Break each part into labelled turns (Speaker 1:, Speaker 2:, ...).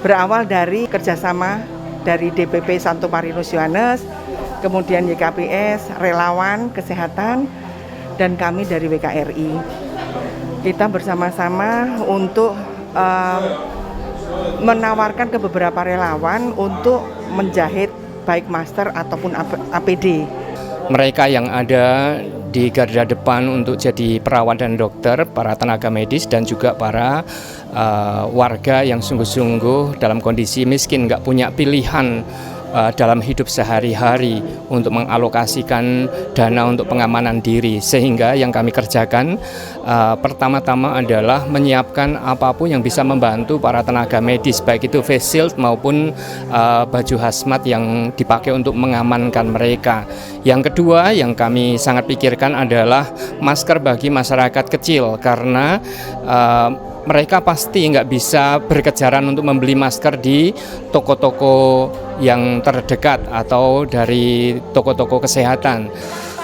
Speaker 1: Berawal dari kerjasama dari DPP Santo Marinus Yohanes, kemudian YKPS, relawan kesehatan, dan kami dari WKRI. Kita bersama-sama untuk menawarkan ke beberapa relawan untuk menjahit baik masker ataupun APD.
Speaker 2: Mereka yang ada di garda depan untuk jadi perawat dan dokter, para tenaga medis dan juga para warga yang sungguh-sungguh dalam kondisi miskin, nggak punya pilihan dalam hidup sehari-hari untuk mengalokasikan dana untuk pengamanan diri. Sehingga yang kami kerjakan pertama-tama adalah menyiapkan apapun yang bisa membantu para tenaga medis, baik itu face shield maupun baju hazmat yang dipakai untuk mengamankan mereka. Yang kedua yang kami sangat pikirkan adalah masker bagi masyarakat kecil, karena mereka pasti nggak bisa berkejaran untuk membeli masker di toko-toko yang terdekat atau dari toko-toko kesehatan.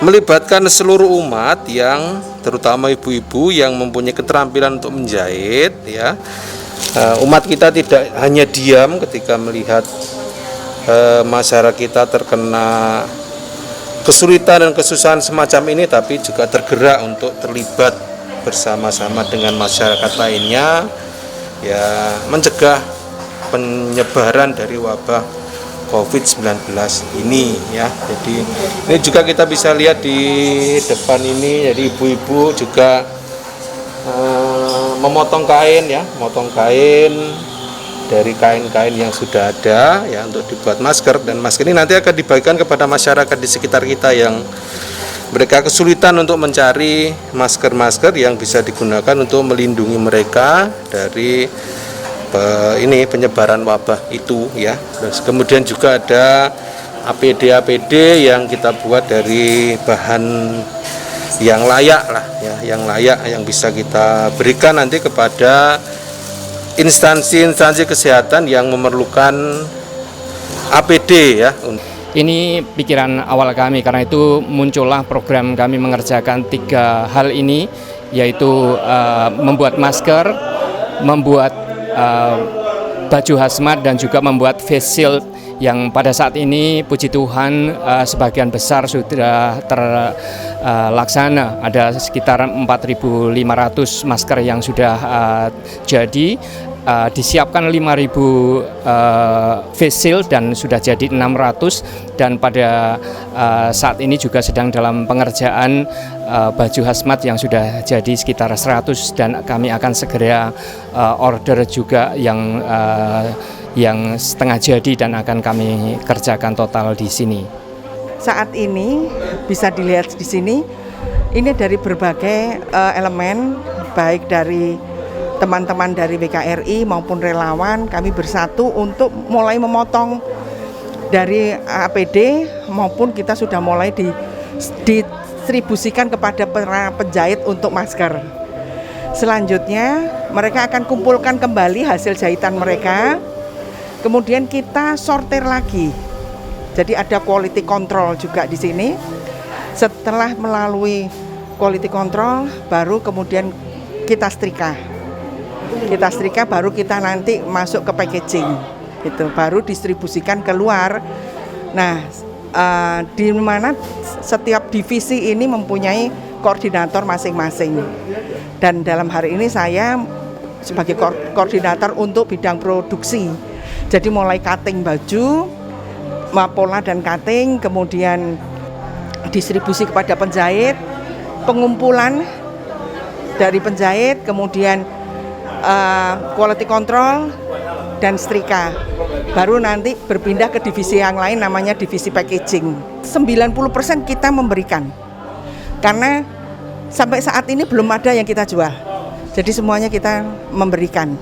Speaker 3: Melibatkan seluruh umat yang terutama ibu-ibu yang mempunyai keterampilan untuk menjahit, ya. Umat kita tidak hanya diam ketika melihat masyarakat kita terkena kesulitan dan kesusahan semacam ini, tapi juga tergerak untuk terlibat bersama-sama dengan masyarakat lainnya, ya, mencegah penyebaran dari wabah COVID-19 ini, ya. Jadi ini juga kita bisa lihat di depan ini, jadi ibu-ibu juga memotong kain, ya, memotong kain dari kain-kain yang sudah ada, ya, untuk dibuat masker. Dan masker ini nanti akan dibagikan kepada masyarakat di sekitar kita yang mereka kesulitan untuk mencari masker-masker yang bisa digunakan untuk melindungi mereka dari penyebaran wabah itu, ya. Terus kemudian juga ada APD yang kita buat dari bahan yang layak lah, ya, yang layak yang bisa kita berikan nanti kepada instansi-instansi kesehatan yang memerlukan APD, ya.
Speaker 2: Ini pikiran awal kami, karena itu muncullah program kami mengerjakan 3 hal ini, yaitu membuat masker, membuat baju hazmat, dan juga membuat face shield yang pada saat ini puji Tuhan sebagian besar sudah terlaksana. Ada sekitar 4.500 masker yang sudah jadi. Disiapkan 5.000 face shield dan sudah jadi 600, dan pada saat ini juga sedang dalam pengerjaan baju hazmat yang sudah jadi sekitar 100, dan kami akan segera order juga yang setengah jadi dan akan kami kerjakan total di sini.
Speaker 1: Saat ini bisa dilihat di sini, ini dari berbagai elemen, baik dari teman-teman dari WKRI maupun relawan, kami bersatu untuk mulai memotong dari APD, maupun kita sudah mulai didistribusikan kepada para penjahit untuk masker. Selanjutnya mereka akan kumpulkan kembali hasil jahitan mereka, kemudian kita sortir lagi. Jadi ada quality control juga di sini. Setelah melalui quality control, baru kemudian kita setrika. Baru kita nanti masuk ke packaging, gitu, baru distribusikan keluar. Nah, di mana setiap divisi ini mempunyai koordinator masing-masing, dan dalam hari ini saya sebagai koordinator untuk bidang produksi. Jadi mulai cutting baju, pola dan cutting, kemudian distribusi kepada penjahit, pengumpulan dari penjahit, kemudian quality control dan setrika. Baru nanti berpindah ke divisi yang lain, namanya divisi packaging. 90% kita memberikan, karena sampai saat ini belum ada yang kita jual. Jadi semuanya kita memberikan.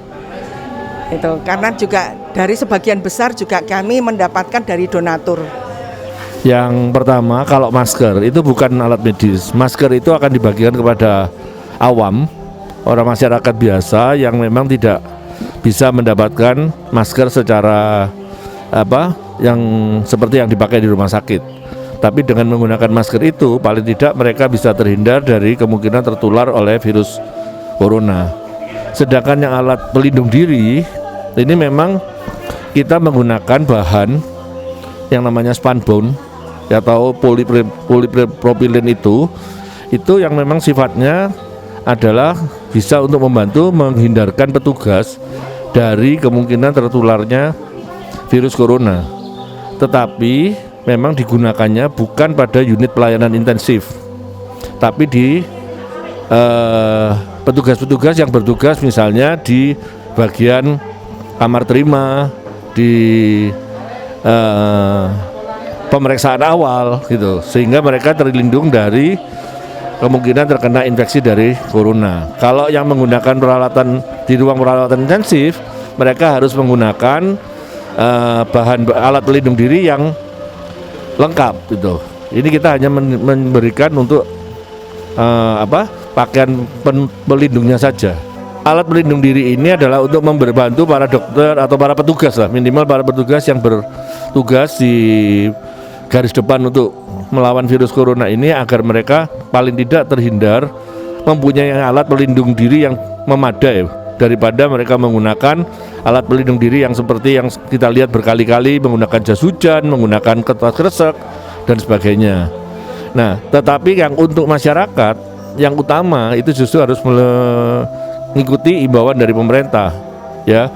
Speaker 1: Itu karena juga dari sebagian besar juga kami mendapatkan dari donatur.
Speaker 4: Yang pertama, kalau masker itu bukan alat medis. Masker itu akan dibagikan kepada awam, orang masyarakat biasa yang memang tidak bisa mendapatkan masker secara yang seperti yang dipakai di rumah sakit. Tapi dengan menggunakan masker itu paling tidak mereka bisa terhindar dari kemungkinan tertular oleh virus corona. Sedangkan yang alat pelindung diri ini memang kita menggunakan bahan yang namanya spunbond atau polipropilin itu yang memang sifatnya adalah bisa untuk membantu menghindarkan petugas dari kemungkinan tertularnya virus corona. Tetapi memang digunakannya bukan pada unit pelayanan intensif, tapi di petugas-petugas yang bertugas misalnya di bagian kamar terima, di pemeriksaan awal gitu, sehingga mereka terlindung dari kemungkinan terkena infeksi dari corona. Kalau yang menggunakan peralatan di ruang perawatan intensif, mereka harus menggunakan bahan alat pelindung diri yang lengkap gitu. Ini kita hanya memberikan untuk pakaian pelindungnya saja. Alat pelindung diri ini adalah untuk membantu para dokter atau para petugas lah, minimal para petugas yang bertugas di garis depan untuk melawan virus corona ini, agar mereka paling tidak terhindar, mempunyai alat pelindung diri yang memadai daripada mereka menggunakan alat pelindung diri yang seperti yang kita lihat berkali-kali, menggunakan jas hujan, menggunakan kertas kresek dan sebagainya. Nah, tetapi yang untuk masyarakat yang utama itu justru harus mengikuti imbauan dari pemerintah, ya,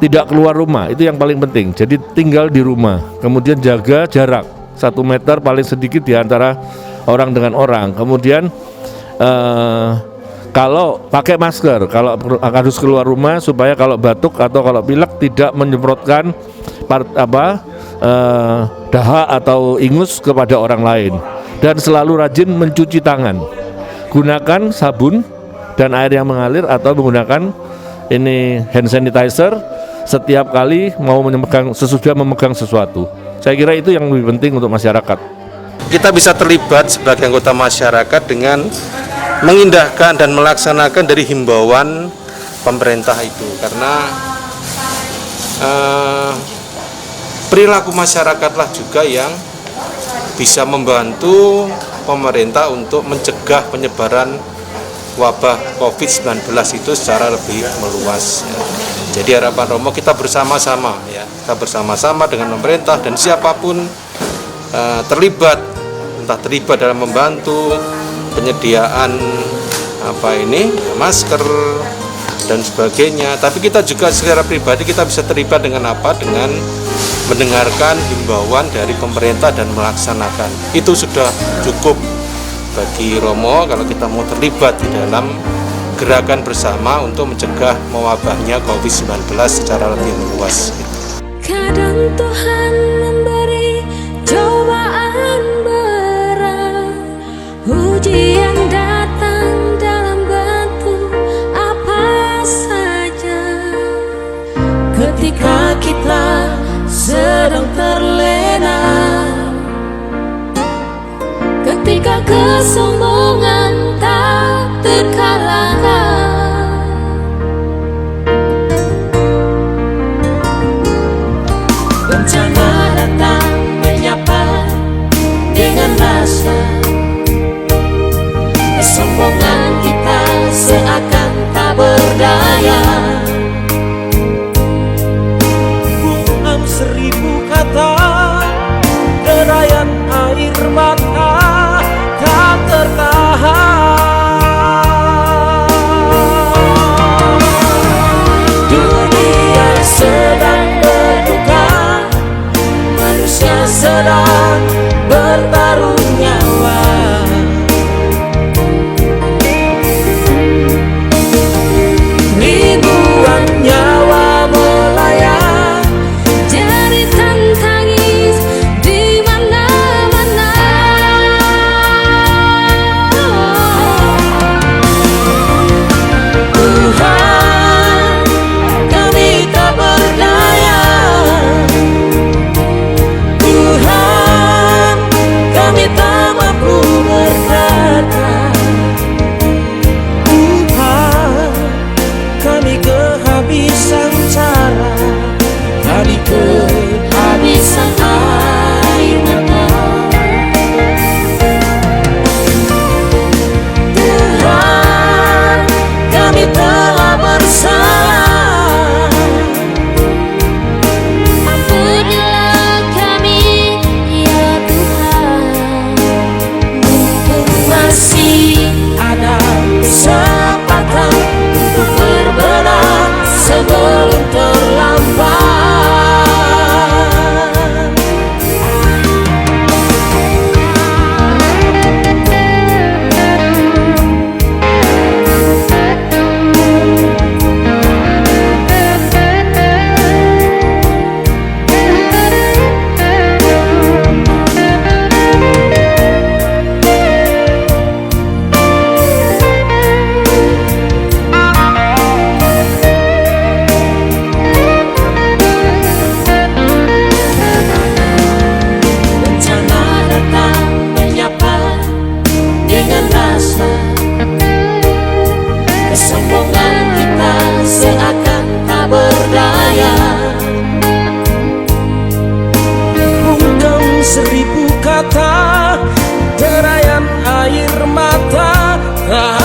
Speaker 4: tidak keluar rumah, itu yang paling penting. Jadi tinggal di rumah, kemudian jaga jarak 1 meter paling sedikit di antara orang dengan orang. Kemudian kalau pakai masker, kalau harus keluar rumah, supaya kalau batuk atau kalau pilek tidak menyemprotkan dahak atau ingus kepada orang lain. Dan selalu rajin mencuci tangan, gunakan sabun dan air yang mengalir atau menggunakan ini hand sanitizer setiap kali mau sesudah memegang sesuatu. Saya kira itu yang lebih penting untuk masyarakat.
Speaker 3: Kita bisa terlibat sebagai anggota masyarakat dengan mengindahkan dan melaksanakan dari himbauan pemerintah itu, karena perilaku masyarakatlah juga yang bisa membantu pemerintah untuk mencegah penyebaran wabah COVID-19 itu secara lebih meluas, ya. Jadi harapan Romo kita bersama-sama, ya, kita bersama-sama dengan pemerintah dan siapapun terlibat, entah terlibat dalam membantu penyediaan masker dan sebagainya. Tapi kita juga secara pribadi kita bisa terlibat dengan dengan mendengarkan himbauan dari pemerintah dan melaksanakan. Itu sudah cukup bagi Romo kalau kita mau terlibat di dalam gerakan bersama untuk mencegah mewabahnya COVID-19 secara lebih luas.
Speaker 5: Kadang Tuhan memberi cobaan berat, ujian datang dalam bentuk apa saja. Ketika kita sedang terlena, ketika kesombongan tak terkalahkan, bencana datang menyapa dengan rasa kesombongan kita seakan tak berdaya.
Speaker 6: Buang 1000 kata, derayan air mata tak tertahan. Dunia sedang berduka, manusia sedang bertaruh nyawa. Ribuan nyawa melayang,
Speaker 5: jeritan tangis di mana-mana.
Speaker 6: Tuhan, kami tak berdaya. Tuhan, kami tak mata, derayan air mata.